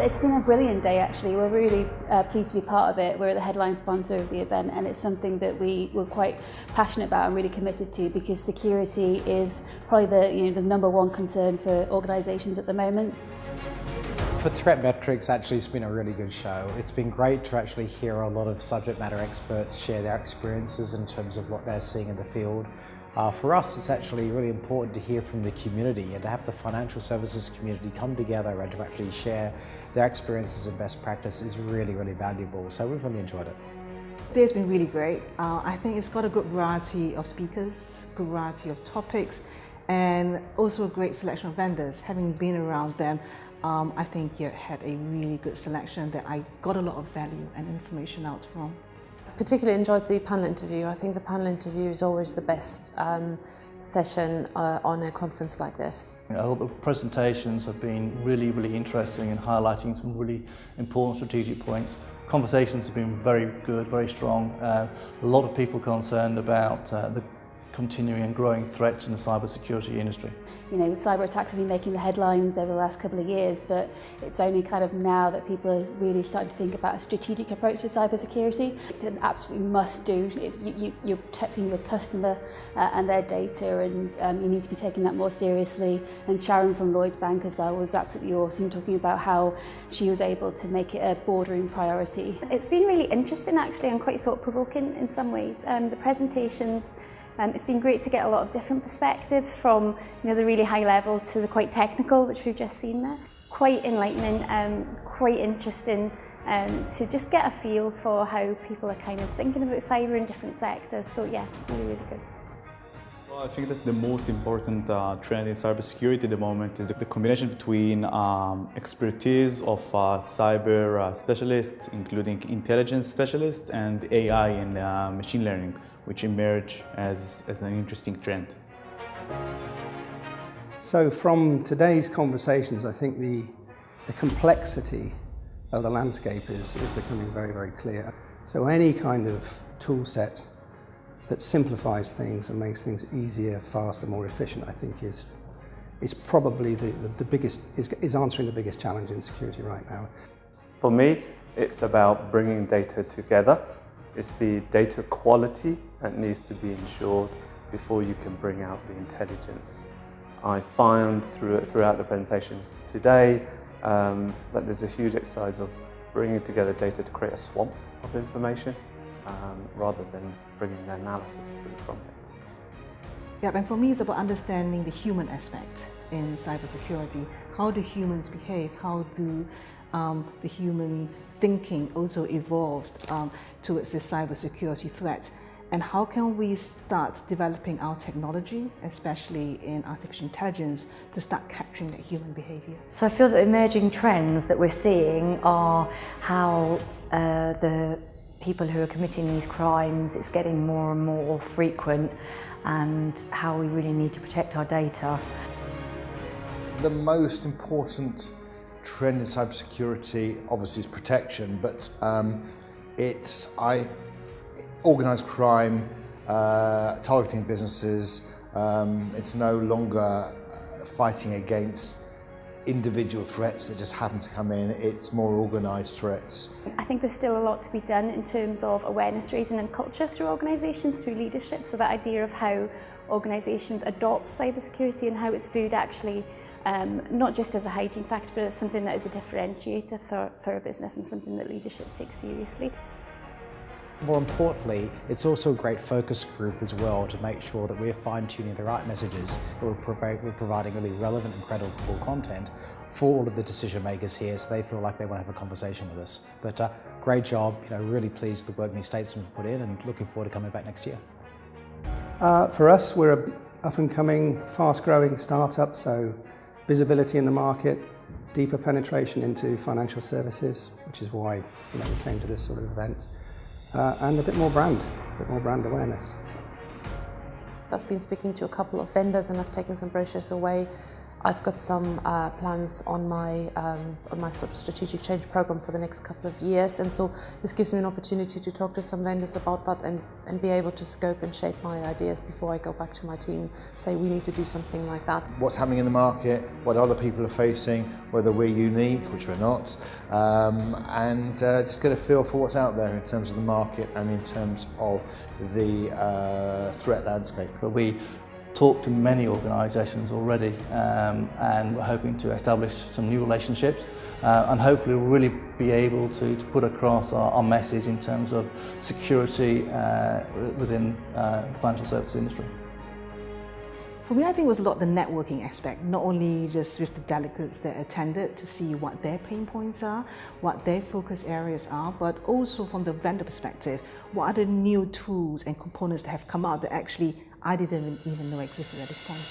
it's been a brilliant day actually. We're really pleased to be part of it. We're the headline sponsor of the event, and it's something that we're quite passionate about and really committed to, because security is probably the number one concern for organisations at the moment. For Threat Metrics, actually it's been a really good show. It's been great to actually hear a lot of subject matter experts share their experiences in terms of what they're seeing in the field. For us, it's actually really important to hear from the community and to have the financial services community come together and to actually share their experiences and best practice is really, really valuable. So we've really enjoyed it. Today's been really great. I think it's got a good variety of speakers, good variety of topics, and also a great selection of vendors. Having been around them, I think you had a really good selection that I got a lot of value and information out from. Particularly enjoyed the panel interview. I think the panel interview is always the best session on a conference like this. I thought the presentations have been really, really interesting in highlighting some really important strategic points. Conversations have been very good, very strong. A lot of people concerned about the continuing and growing threats in the cybersecurity industry. You know, cyber attacks have been making the headlines over the last couple of years, but it's only kind of now that people are really starting to think about a strategic approach to cybersecurity. It's an absolute must-do. You're protecting your customer and their data, and you need to be taking that more seriously. And Sharon from Lloyds Bank as well was absolutely awesome, talking about how she was able to make it a boardroom priority. It's been really interesting actually, and quite thought-provoking in some ways. The presentations, it's been great to get a lot of different perspectives, from the really high level to the quite technical, which we've just seen there. Quite enlightening, quite interesting to just get a feel for how people are kind of thinking about cyber in different sectors. So yeah, really, really good. Well, I think that the most important trend in cybersecurity at the moment is the combination between expertise of cyber specialists, including intelligence specialists, and AI and machine learning, which emerge as an interesting trend. So from today's conversations, I think the complexity of the landscape is becoming very, very clear. So any kind of tool set that simplifies things and makes things easier, faster, more efficient, I think is probably the biggest, is answering the biggest challenge in security right now. For me, it's about bringing data together. It's the data quality that needs to be ensured before you can bring out the intelligence. I found throughout the presentations today that there's a huge exercise of bringing together data to create a swamp of information rather than bringing the analysis through from it. Yeah, and for me it's about understanding the human aspect in cybersecurity. How do humans behave? How do the human thinking also evolved towards this cybersecurity threat? And how can we start developing our technology, especially in artificial intelligence, to start capturing that human behavior? So I feel that emerging trends that we're seeing are how the people who are committing these crimes, it's getting more and more frequent, and how we really need to protect our data. The most important trend in cybersecurity obviously is protection, but it's organised crime, targeting businesses. It's no longer fighting against individual threats that just happen to come in. It's more organised threats. I think there's still a lot to be done in terms of awareness raising and culture through organisations, through leadership. So that idea of how organisations adopt cybersecurity and how it's viewed actually not just as a hygiene factor, but as something that is a differentiator for a business and something that leadership takes seriously. More importantly, it's also a great focus group as well to make sure that we're fine-tuning the right messages, that we're providing really relevant and credible content for all of the decision makers here, so they feel like they want to have a conversation with us. But great job, really pleased with the work NewStatement put in, and looking forward to coming back next year. For us, we're an up-and-coming, fast-growing startup, so visibility in the market, deeper penetration into financial services, which is why we came to this sort of event. And a bit more brand awareness. I've been speaking to a couple of vendors and I've taken some brochures away. I've got some plans on my sort of strategic change program for the next couple of years, and so this gives me an opportunity to talk to some vendors about that and be able to scope and shape my ideas before I go back to my team, say we need to do something like that. What's happening in the market, what other people are facing, whether we're unique, which we're not, and just get a feel for what's out there in terms of the market and in terms of the threat landscape. But we talked to many organisations already, and we're hoping to establish some new relationships and hopefully really be able to put across our message in terms of security within the financial services industry. For me, I think it was a lot the networking aspect, not only just with the delegates that attended to see what their pain points are, what their focus areas are, but also from the vendor perspective, what are the new tools and components that have come out that actually I didn't even know existed at this point.